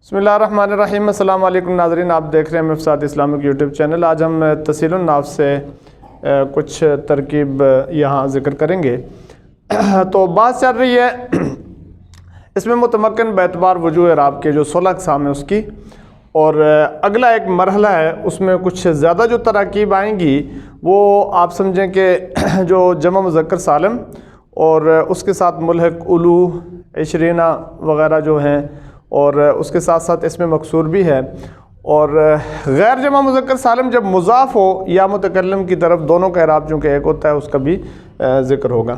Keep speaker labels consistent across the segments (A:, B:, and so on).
A: بسم اللہ الرحمن الرحیم۔ السلام علیکم ناظرین، آپ دیکھ رہے ہیں مفساد اسلامک یوٹیوب چینل۔ آج ہم تسہیل الناف سے کچھ ترکیب یہاں ذکر کریں گے۔ تو بات چل رہی ہے اس میں متمکن باعتبار وجوہ اعراب کے جو 16 اقسام ہیں اس کی، اور اگلا ایک مرحلہ ہے اس میں کچھ زیادہ جو تراکیب آئیں گی وہ آپ سمجھیں کہ جو جمع مذکر سالم اور اس کے ساتھ ملحق الو، عشرینہ وغیرہ جو ہیں، اور اس کے ساتھ ساتھ اس میں مکسور بھی ہے، اور غیر جمع مذکر سالم جب مضاف ہو یا متکلم کی طرف، دونوں کا اعراب چونکہ ایک ہوتا ہے اس کا بھی ذکر ہوگا۔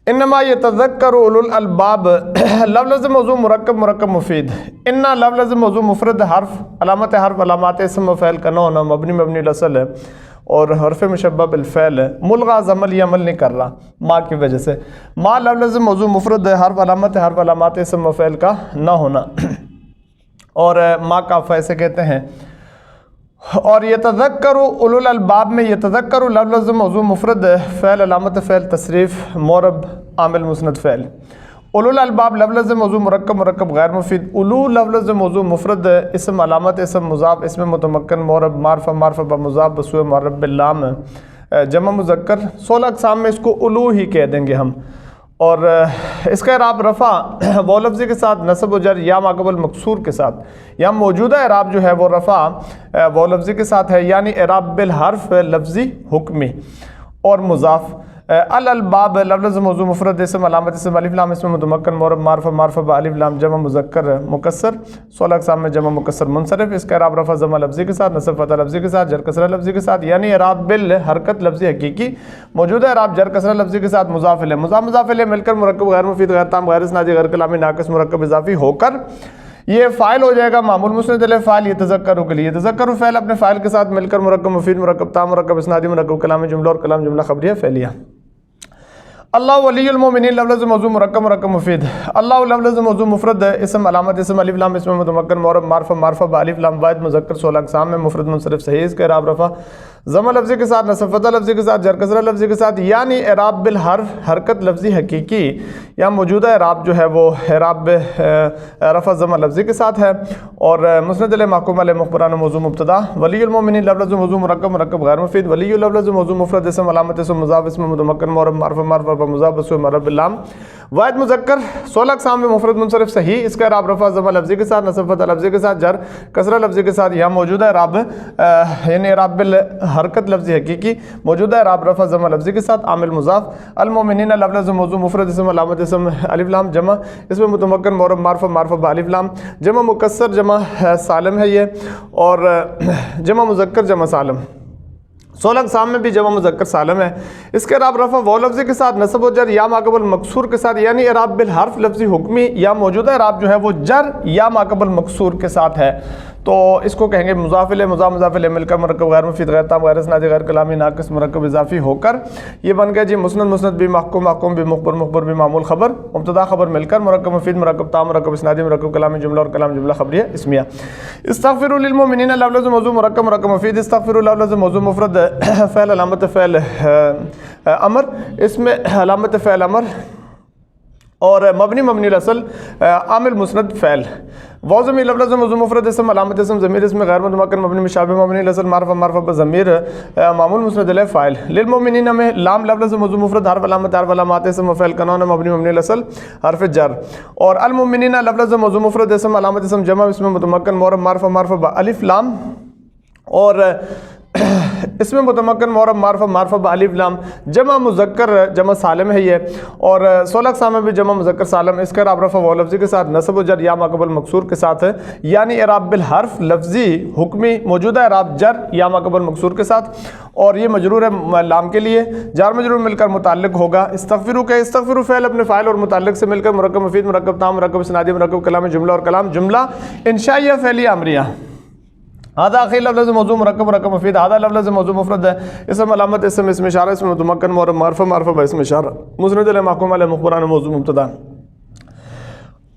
A: انما یتذکر اولو الالباب، لفظ موضوع مرکب مرکب مفید۔ انا لفظ موضوع مفرد حرف، علامت حرف علامات اسم و فعل کا نہ ہونا، مبنی الاصل ہے، اور حرف مشبہ بالفعل ہے، ملغاز عمل یہ عمل نہیں کر رہا ما کی وجہ سے۔ ما لفظ موضوع مفرد حرف علامات اسم و فعل کا نہ ہونا، اور ما کافہ اسے کہتے ہیں۔ اور یتذکر اولو الالباب میں یتذکر لفظ موضوع مفرد فعل علامت فعل تصریف معرب عامل مسند فعل۔ اولو الالباب لفظ موضوع مرکب مرکب غیر مفید۔ اولو لفظ موضوع مفرد اسم علامت اسم مضاف اسم متمکن معرب معرفہ بمضاف بسوء معرب باللام جمع مذکر۔ 16 اقسام میں اس کو اولو ہی کہہ دیں گے ہم، اور اس کا اعراب رفع وہ لفظی کے ساتھ، نصب و جر یا ماقبل مکسور کے ساتھ، یا موجودہ اعراب جو ہے وہ رفع وہ لفظی کے ساتھ ہے، یعنی اعراب بالحرف لفظی حکمی اور مضاف۔ الالباب لفظ موضوع مفرد اسم علامت اسم الف لام اسم متمکن معرب معرفہ بالف لام جمع مذکر مکسر۔ 16 اقسام میں جمع مکسر منصرف، اس کا اعراب رفع ضمہ لفظی کے ساتھ، نصب فتح لفظی کے ساتھ، جر کسرہ لفظی کے ساتھ، یعنی اعراب بالحرکت لفظی حقیقی، موجودہ اعراب جر کسرہ لفظی کے ساتھ، مضاف الیہ مضاف الیہ مل کر مرکب غیر مفید غیر تام غیر اسنادی غیر کلامی ناقص مرکب اضافی ہو کر یہ فاعل ہو جائے گا معمول مسند الیہ فاعل یتذکر کے لیے۔ یتذکر فعل اپنے فاعل کے ساتھ مل کر مرکب مفید مرکب تام مرکب اسنادی مرکب کلامی جملہ اور کلام جملہ خبریہ فعلیہ۔ اللہ ولی المومنین لفظ موضوع مرکب مرکب مفید۔ اللہ لفظ موضوع مفرد اسم علامت اسم الف لام اسم متمکن معرب معرفہ بالف لام واحد مذکر۔ 16 اقسام میں مفرد منصرف صحیح، اس کا اعراب رفع ضمہ لفظی کے ساتھ، نصب فتح لفظی کے ساتھ، جر کسرہ لفظی کے ساتھ، یعنی اعراب بالحرف حرکت لفظی حقیقی، یا موجودہ اعراب جو ہے وہ اعراب رفع ضمہ لفظی کے ساتھ ہے، اور مسند الیہ محکوم علیہ مخبران موضوع مبتدا۔ ولی المومنین لفظ موضوع مرکب مرکب غیر مفید۔ ولی لفظ موضوع مفرد اسم علامت اسم مضاف اسم متمکن معرب معرفہ مضاف بسوء معرب اللام واحد مذکر۔ 16 اقسام میں مفرد منصرف صحیح، اس کا اعراب رفع ضمہ لفظی کے ساتھ، نصب فتح لفظی کے ساتھ، جر کسرہ لفظی کے ساتھ، یا موجودہ اعراب یعنی اعراب بالحرکت لفظی حقیقی، موجودہ اعراب رفع ضمہ لفظی کے ساتھ، عامل مضاف۔ المومنین لفظ موضوع مفرد اسم علامت اسم الف لام جمع اس میں متمکن معرب معرفہ بالف لام جمع مکسر جمع سالم ہے یہ، اور جمع مذکر جمع سالم۔ 16 اقسام میں بھی جمع مذکر سالم ہے، اس کے اعراب رفع وہ لفظی کے ساتھ، نصب و جر یا ماقبل مکسور کے ساتھ، یعنی اعراب بالحرف لفظی حکمی، یا موجودہ اعراب جو ہے وہ جر یا ماقبل مکسور کے ساتھ ہے، تو اس کو کہیں گے مضاف الیہ مضاف الیہ مل کر مرکب غیر مفید غیر تام غیر اسنادی غیر کلامی ناقص مرکب اضافی ہو کر یہ بن گیا جی مسند بھی محکوم بھی مخبر بھی معمول خبر مبتدا خبر مل کر مرکب مفید مرکب تام مرکب اسنادی مرکب کلامی جملہ اور کلام جملہ خبریہ اسمیہ۔ استغفروا للمؤمنین لفظ موضوع مرکب مرکب مفید۔ استغفروا لفظ موضوع مفرد فعل علامت فعل امر، اس میں علامت فعل امر اور مبنی الاصل عامل مسند فعل۔ وضمی لفظ موضوع مفرد اسم علامت اسم ضمیر اس میں غیر متمکن مبنی مشابہ مبنی الاصل معرفہ بضمیر معمول مسند الیہ فاعل۔ للمؤمنین میں لام لفظ موضوع مفرد حرف علامات اسم فعل قانون مبنی الاصل حرف جر، اور المؤمنین لفظ موضوع مفرد اسم علامت اسم جمع اس میں متمکن معرب معرفہ الف لام، اور اس میں متمکن معرب معرفہ بالف لام جمع مذکر جمع سالم ہے یہ، اور 16 اقسام میں بھی جمع مذکر سالم، اس کا اعراب رفع وہ لفظی کے ساتھ، نصب و جر یا ماقبل مکسور کے ساتھ ہے، یعنی اعراب بالحرف لفظی حکمی، موجودہ اعراب جر یا ماقبل مکسور کے ساتھ، اور یہ مجرور ہے لام کے لیے، جار مجرور مل کر متعلق ہوگا۔ استغفروا کہ استغفروا فعل اپنے فاعل اور متعلق سے مل کر مرکب مفید مرکب تام مرکب اسنادی مرکب کلام جملہ اور کلام جملہ انشائیہ فعلیہ امریہ۔ هذا آخر لفظ موضوع مرکب مرکب مفید۔ هذا لفظ موضوع مفرد ہے، اسم علامت اسم اشارہ اسم متمکن معرب معرفہ باسم اشارہ مسند الیہ محکوم علیہ مخبران موضوع مبتدا۔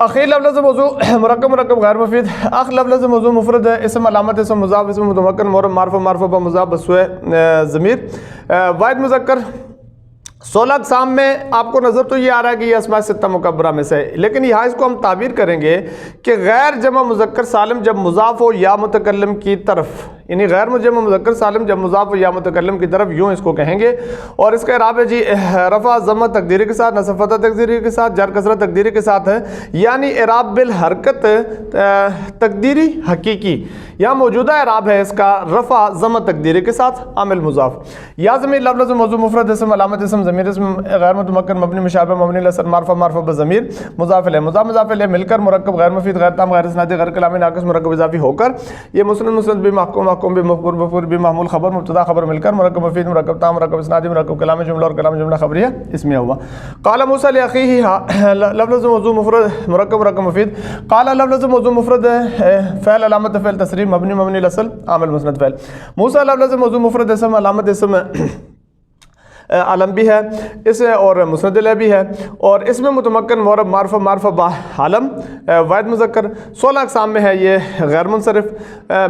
A: اخیر لفظ موضوع مرکب مرکب غیر مفید۔ اخ لفظ موضوع مفرد ہے، اسم علامت اسم مضاف اسم متمکن معرب معرفہ بسوء ضمیر واحد مذکر۔ 16 اقسام میں آپ کو نظر تو یہ آ رہا ہے کہ یہ اسماء ستہ مکبرہ میں سے ہے، لیکن یہاں اس کو ہم تعبیر کریں گے کہ غیر جمع مذکر سالم جب مضاف ہو یا متکلم کی طرف، یعنی غیر جمع مذکر سالم جب مضاف ہو یا متکلم کی طرف، یوں اس کو کہیں گے۔ اور اس کا اعراب ہے جی رفع ضمہ تقدیری کے ساتھ، نصب فتح تقدیری کے ساتھ، جر کسرہ تقدیری کے ساتھ ہے، یعنی اعراب بالحرکت تقدیری حقیقی، یہاں موجودہ اعراب ہے اس کا رفع ضمہ تقدیری کے ساتھ عامل مضاف۔ یا ضمیر لفظ موضوع مفرد اسم علامت اسم ضمیر اسم غیر متمکن مبنی مشابہ مبنی لسر معرفہ معرفہ بضمیر مضاف الیہ مضاف مضاف الیہ مل کر مرکب غیر مفید غیر تام غیر اسنادی غیر کلامی ناقص مرکب اضافی ہو کر یہ مسند مسند بھی محکوم محکوم بھی مفعول مفعول بھی محمول خبر مبتدا خبر مل کر مرکب مفید مرکب تام مرکب اسنادی مرکب کلامی جملہ اور کلام جملہ خبریہ اسمیہ ہوا۔ قال موسیٰ لاخیہ لفظ موضوع مفرد مرکب مرکب مفید، قال لفظ موضوع مفرد فعل علامت فعل تصریف مبنی مبنی لسل عامل مسند فعل، موسیٰ لفظ موضوع مفرد اسم علامت اسم علم بھی ہے اس اور مسند الیہ بھی ہے، اور اس میں متمکن معرب معرفہ معرفہ با علم واحد مذکر 16 اقسام میں ہے، یہ غیر منصرف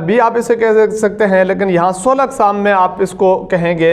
A: بھی آپ اسے کہہ سکتے ہیں، لیکن یہاں 16 اقسام میں آپ اس کو کہیں گے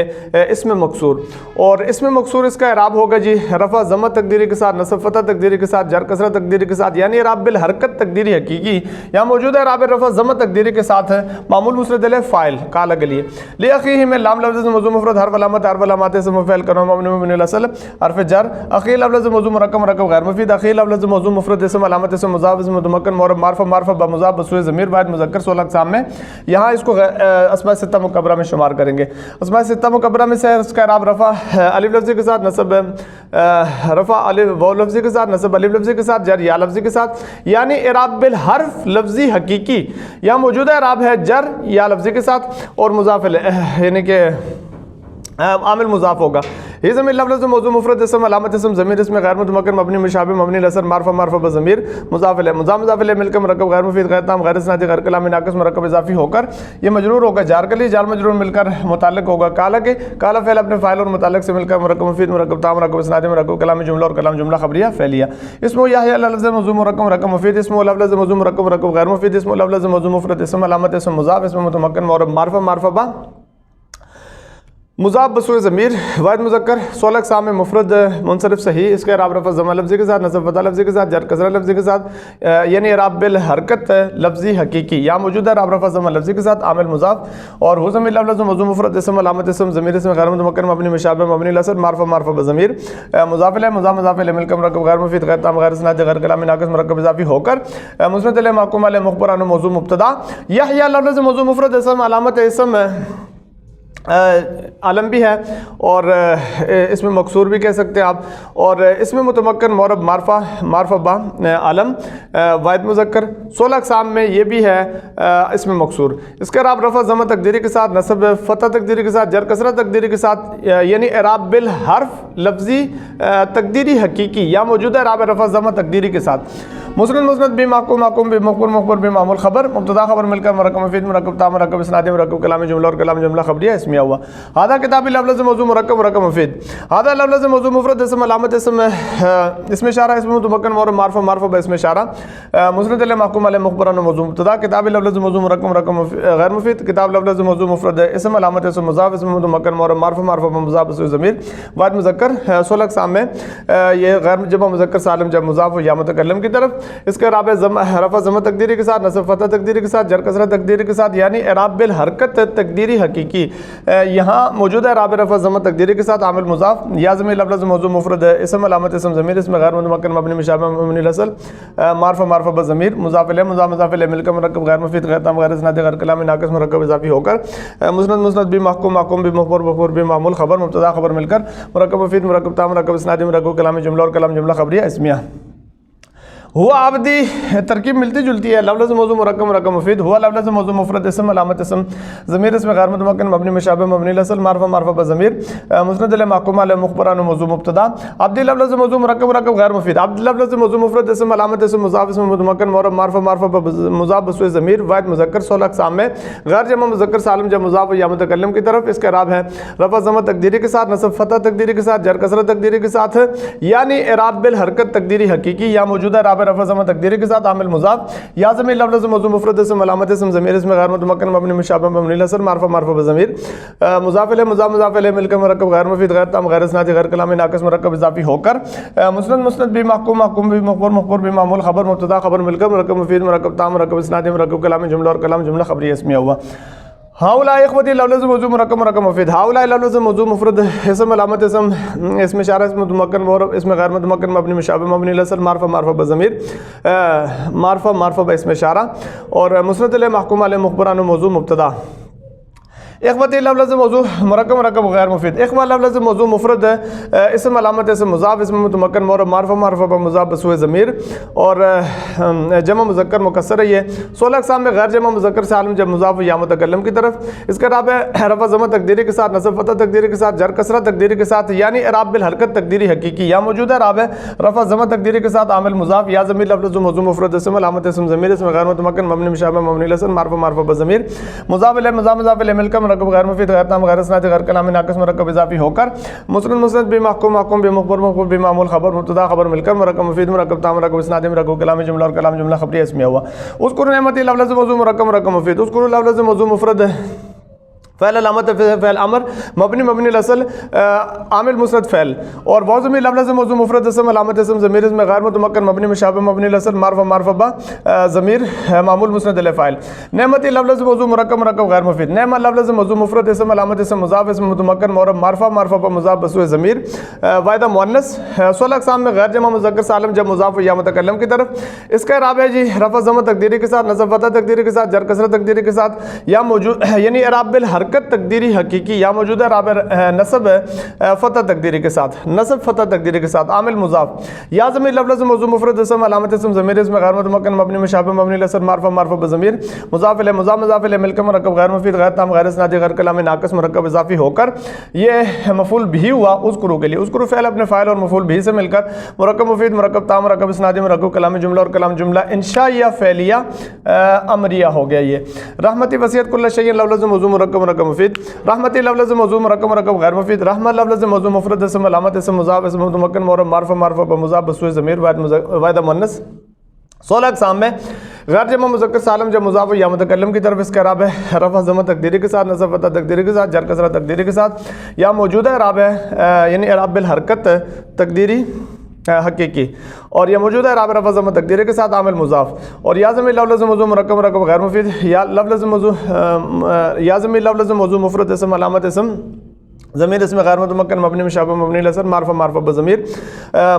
A: اس میں مقصور، اور اس میں مقصور اس کا اعراب ہوگا جی رفع ضمہ تقدیری کے ساتھ، نصب فتح تقدیری کے ساتھ، جر کسرہ تقدیری کے ساتھ، یعنی اعراب بالحرکت تقدیری حقیقی، یہاں موجود ہے اعراب رفع ضمہ تقدیری کے ساتھ ہے، معمول مسند الیہ فاعل قال کے لیے، لاخیہ میں لام لفظ موضوع مفرد حرف علامت حرف علامات اسم فعل کرو مبنی مبنی الاصل حرف جر، اخیر لفظ موضوع مرکب مرکب غیر مفید، اخیر لفظ موضوع مفرد اسم علامت اسم مضاف اسم متمکن معرب معرفہ معرفہ بمضاف بسوء ضمیر واحد مذکر 16 اقسام میں، یہاں اس کو اسماء ستہ مکبرہ میں شمار کریں گے۔ اسماء ستہ مکبرہ میں سے اس کا اعراب رفع الف لفظی کے ساتھ، نصب رفع الف واو لفظی کے ساتھ، نصب الف لفظی کے ساتھ، جر یا لفظی کے ساتھ، یعنی اعراب بالحرف لفظی حقیقی، یہاں موجودہ اعراب ہے جر یا لفظی کے ساتھ اور مضاف یعنی کہ عامل مضاف ہوگا۔ یہ ضمیر لفظ موضوع مفرد اسم علامت اسم ضمیر اس میں غیر متمکن مبنی مشابہ مبنی لسر معرفہ معرفہ بضمیر مضاف الیہ مضاف مضاف الیہ مل کر مرکب غیر مفید غیر تام غیر اسنادی غیر کلامی ناقص مرکب اضافی ہو کر یہ مجرور ہوگا جار کے لیے، جار مجرور مل کر متعلق ہوگا کالا کے، کالا فعل اپنے فاعل اور متعلق سے مل کر مرکب مفید مرکب تام مرکب اسنادی مرکب کلامی جملہ اور کلام جملہ خبریہ فعلیہ۔ اسم یحییٰ لفظ موضوع مرکب مرکب مفید، اسم لفظ موضوع مرکب مرکب غیر مفید، اسم لفظ موضوع مفرد اسم علامت اسم مضاف اسم متمکن معرب معرفہ معرفہ با مضاف بسوء ضمیر واحد مذکر 16 اقسام میں مفرد منصرف صحیح، اس کے اعراب رفع ضمہ لفظی کے ساتھ، نصب فتح لفظی کے ساتھ، جر کسرہ لفظی کے ساتھ، یعنی اعراب بالحرکت لفظی حقیقی، یا موجودہ اعراب رفع ضمہ لفظی کے ساتھ عامل مضاف، اور ہو ضمیر لفظ موضوع مفرد اسم علامت اسم ضمیر اسم غیر متمکن مبنی مشابہ مبنی لسر معرفہ معرفہ بضمیر مضاف الیہ مضاف مضاف الیہ مل کر مرکب غیر مفید غیر تام غیر اسنادی غیر کلامی ناقص مرکب اضافی ہو کر مسند الیہ محکوم علیہ مخبر عنہ موضوع مبتدا۔ یحییٰ لفظ موضوع مفرد اسم علامت اسم علم بھی ہے اور اس میں مقصور بھی کہہ سکتے ہیں آپ، اور اس میں متمکن معرب معرفہ معرفہ با علم واحد مذکر 16 اقسام میں یہ بھی ہے اس میں مقصور، اس کا اعراب رفع ضمہ تقدیری کے ساتھ، نصب فتح تقدیری کے ساتھ، جر کسرہ تقدیری کے ساتھ، یعنی اعراب بالحرف لفظی تقدیری حقیقی، یا موجودہ اعراب رفع ضمہ تقدیری کے ساتھ، مسند مسند بھی محکوم محکوم بھی مخبر مخبر بھی معمول خبر مبتدا خبر مل کر مرکب مفید مرکب تام مرکب اسنادی مرکب کلامی جملہ اور کلام جملہ خبریہ اسمیہ ہوا۔ ہذا کتابی لفظ موضوع مرکب مرکب مفید، ہذا لفظ موضوع مفرد اسم علامت اسم اسم اشارہ اسم متمکن معرب معرفہ معرفہ باسم اشارہ مسند الیہ محکوم علیہ مخبر عنہ موضوع مبتدا، کتابی لفظ موضوع مرکب مرکب غیر مفید، کتاب لفظ موضوع مفرد اسم علامت اسم مضاف اسم متمکن معرب معرفہ معرفہ مضاف بسوء ضمیر واحد مذکر 16 اقسام میں یہ غیر جمع مذکر سالم جب مضاف ہو یا متکلم کی طرف، اس کا اعراب رفع ضمہ تقدیری کے ساتھ، نصب فتح تقدیری کے ساتھ، جر کسرہ تقدیری کے ساتھ، یعنی اعراب بالحرکت تقدیری حقیقی، یہاں موجودہ اعراب رفع ضمہ تقدیری کے ساتھ عامل مضاف، یا ضمیر لفظ موضوع مفرد اسم علامت اسم ضمیر اس میں غیر متمکن مبنی مشابہ مبنی لسل معرفہ معرفہ بضمیر مضاف الیہ مضاف مضاف الیہ مل کر مرکب غیر مفید غیر تام غیر اسنادی غیر کلامی ناقص مرکب اضافی ہو کر مسند مسند بھی محکوم محکوم بھی مخبر مخبر بھی معمول خبر مبتدا خبر مل کر مرکب مفید مرکب تام مرکب اسنادی مرکب کلامی جملہ اور کلام جملہ خبریہ اسمیہ۔ ہوا آبدی ترکیب ملتی جلتی ہے، لفظ موضوع مرکب مرکب مفید، ہوا لفظ موضوع مفرد اسم علامت اسم ضمیر اس میں غیر متمکن مبنی مشابہ مبنی لسل معرفہ معرفہ بضمیر مسند الیہ محکوم علیہ مخبر عنہ موضوع مبتدا، عبدی لفظ موضوع مرکب مرکب غیر مفید، عبد لفظ موضوع مفرد اسم علامت اسم مضاف اسم متمکن معرب معرفہ معرفہ مضاف بسوء ضمیر واحد مذکر 16 اقسام میں غیر جمع مذکر سالم جب مضاف یا متکلم کی طرف، اس کا اعراب ہے رفع ضمہ تقدیری کے ساتھ، نصب فتح تقدیری کے ساتھ، جر کسرہ تقدیری کے ساتھ، یعنی اعراب بالحرکت تقدیری حقیقی، یا موجودہ اعراب رفع ضمہ تقدیری کے ساتھ عامل مضاف یا ضمیر لفظ موضوع مفرد اسم علامت اسم ضمیر اسم غیر متمکن مبنی مشابہ مبنی الاصل معرفہ معرفہ بضمیر مضاف الیہ مضاف الیہ مل کر مرکب غیر مفید غیر تام غیر اسنادی غیر کلامی ناقص مرکب اضافی ہو کر مسند بھی محکوم محکوم بھی مخبر بھی معمول خبر مبتدا خبر مل کر مرکب مفید مرکب تام مرکب اسنادی مرکب کلامی جملہ اور کلام جملہ خبری اسمیہ ہوا. ہاؤلاء اخوتی لفظ موضوع مرکب مرکب مفید ہاؤلاء لفظ موضوع مفرد اسم علامت اسم اسم اشارہ اسم متمکن معرب اسم غیر متمکن مبنی مشابہ مبنی الاصل معرفہ معرفہ بضمیر معرفہ معرفہ باسم اشارہ اور مسند الیہ محکوم علیہ مخبر عنہ موضوع مبتدا. اخوتی لفظ موضوع مرکب مرکب غیر مفید اخوہ لفظ موضوع مفرد اسم علامت اسم مضاف اسم متمکن معرب معرفہ معرفہ مضاف بسوء ضمیر اور جمع مذکر مکسر ہے. یہ 16 اقسام میں غیر جمع مذکر سالم جب مضاف یا متکلم کی طرف. اس کا اعراب ہے رفع ضمہ تقدیری کے ساتھ نصب فتح تقدیری کے ساتھ جر کسرہ تقدیری کے ساتھ یعنی اعراب بالحرکت تقدیری حقیقی یا موجودہ اعراب ہے رفع ضمہ تقدیری کے ساتھ عامل مضاف یا ضمیر لفظ موضوع مفرد اسم علامت اسم ضمیر اسم غیر متمکن مبنی مشابہ مبنی الاصل معرفہ معرفہ بضمیر مضاف الیہ مضاف الیہ مل کر مرکب غیر مفید غیر تام غیر اسنادی غیر کلامی ناقص مرکب اضافی ہو کر مسند بھی محکوم محکوم بھی مخبر بھی معمول خبر مبتدا خبر مل کر مرکب مفید مرکب تام مرکب اسنادی مرکب کلامی جملہ اور کلام جملہ خبری اسمیہ ہوا. اذکر نعمتی لفظ موضوع مرکب مرکب مفید اذکر لفظ موضوع مفرد فعل علامت فعل امر مبنی الاصل عامل مسند فعل اور ضمیر لفظ موضوع مفرد اسم علامت اسم ضمیر اسم غیر متمکن مبنی مشابہ مبنی الاصل معرفہ معرفہ با ضمیر معمول مسند الیہ فاعل. نعمتی لفظ موضوع مرکب مرکب غیر مفید نعمت لفظ موضوع مفرد اسم علامت اسم مضاف اسم متمکن معرب معرفہ معرفہ با مضاف بسوء ضمیر واحدہ مؤنث 16 اقسام میں غیر جمع مذکر سالم جب مضاف یا متکلم کی طرف. اس کا اعراب ہے جی رفع ضمہ تقدیری کے ساتھ نصب فتح تقدیری کے ساتھ جر کسرہ تقدیری کے ساتھ یا موجود یعنی اعراب بالحرکت تقدیری حقیقی یا موجودہ اعراب نصب فتح تقدیری کے ساتھ نصب فتح تقدیری کے ساتھ عامل مضاف یا ضمیر لفظ موضوع مفرد اسم علامت اسم ضمیر اسم غیر متمکن مبنی مشابہ مبنی الاصل معرفہ معرفہ بضمیر مضاف الیہ مضاف الیہ مل کر مرکب غیر مفید غیر تام غیر اسنادی غیر کلامی ناقص مرکب اضافی ہو کر یہ مفعول بھی ہوا اذکروا کے لیے. اذکروا فعل اپنے فاعل اور مفعول بھی سے مل کر مرکب مفید مرکب تام مرکب اسنادی مرکب کلامی جملہ اور کلام جملہ انشائیہ فعلیہ امریہ ہو گیا. یہ رحمتی وصیت کل شیء لفظ موضوع مرکب مرکب مفید رحمتی لفظ موضوع مرکب مرکب غیر مفید رحمت لفظ موضوع مفرد اسم علامت اسم مضاف اسم متمکن معرب معرفہ معرفہ بمضاف بسوء ضمیر واحدہ مؤنث 16 اقسام میں غیر جمع مذکر سالم جب مضاف یا متکلم کی طرف. اس کا اعراب ہے رفع ضمہ تقدیری کے ساتھ نصب فتح تقدیری کے ساتھ جر کسرہ تقدیری کے ساتھ یا موجودہ اعراب ہے یعنی اعراب بالحرکت تقدیری حقیقی اور یہ موجودہ اعراب رفع ضمہ تقدیری کے ساتھ عامل مضاف اور یا ضمیر لفظ موضوع مرکب مرکب غیر مفید یا ضمیر لفظ موضوع مفرد اسم علامت اسم ضمیر اسم غیر متمکن مبنی مشابہ مبنی الاصل معرفہ معرفہ بضمیر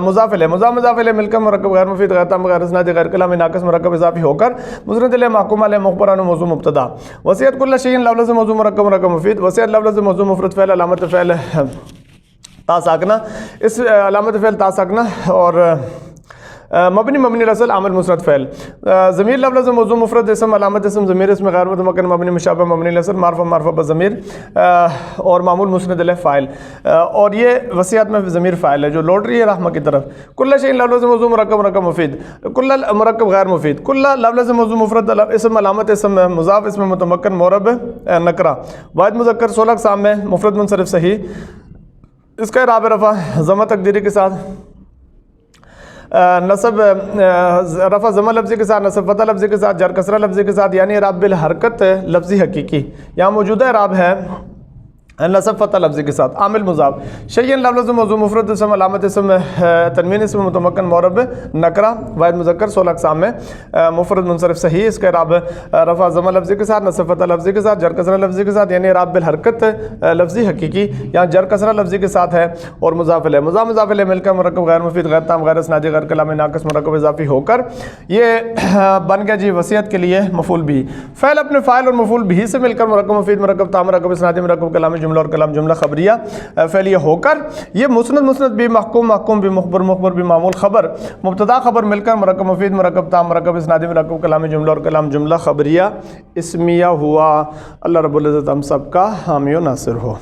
A: مضاف الیہ مل کر مرکب غیر مفید غیر تام غیر اسنادی غیر کلامی ناقص مرکب اضافی ہو کر مسند الیہ محکوم علیہ مخبر عنہ موضوع مبتدا. وصیت کل شیء لفظ موضوع مرکب مرکب مفید وصیت لفظ موضوع مفرد فعل علامت فعل تا ساکنہ اس علامت فعل تا ساکنہ اور مبنی الاصل عامل مسند فعل. ضمیر لفظ موضوع مفرد اسم علامت اسم ضمیر اسم غیر متمکن مبنی مشابہ مبنی الاصل معرفہ معرفہ بضمیر اور معمول مسند الیہ فاعل. اور یہ وصیت میں ضمیر فاعل ہے جو لوٹ رہی ہے رحمہ کی طرف. کل شیء لفظ موضوع مرکب مرکب مفید کل مرکب غیر مفید کل لفظ موضوع مفرد اسم علامت اسم مضاف اسم متمکن معرب نکرہ واحد مذکر 16 اقسام میں مفرد منصرف صحیح. اس کا اعراب رفع ضمہ تقدیری کے ساتھ نصب رفع ضمہ لفظی کے ساتھ نصب فتح لفظی کے ساتھ جر کسرہ لفظی کے ساتھ یعنی اعراب بالحرکت لفظی حقیقی یہاں موجودہ اعراب ہے نصب فتح لفظی کے ساتھ عامل مضاف شیئن لفظ موضوع مفرد اسم علامت اسم تنوین اسم متمکن معرب نکرہ واحد مذکر 16 اقسام میں مفرد منصرف صحیح. اس کا اعراب رفع ضمہ لفظی کے ساتھ نصب فتح لفظی کے ساتھ جر کسرہ لفظی کے ساتھ یعنی اعراب بالحرکت لفظی حقیقی یہاں جر کسرہ لفظی کے ساتھ ہے اور مضاف الیہ مضاف الیہ مل کر مرکب غیر مفید غیر تام غیر اسنادی غیر کلامی ناقص مرکب اضافی ہو کر یہ بن گیا جی وصیت کے لیے مفعول بھی. فعل اپنے فاعل اور مفعول بھی سے مل کر مرکب مفید مرکب تام مرکب اسنادی مرکب کلامی جملہ اور کلام جملہ خبریہ فعلیہ ہو کر یہ مسند بھی محکوم بھی مخبر بھی معمول خبر مبتدا خبر مل کر مرکب مفید مرکب تام مرکب اسنادی مرکب کلام جملہ اور کلام جملہ خبریہ اسمیہ ہوا. اللہ رب العزت ہم سب کا حامی و ناصر ہو.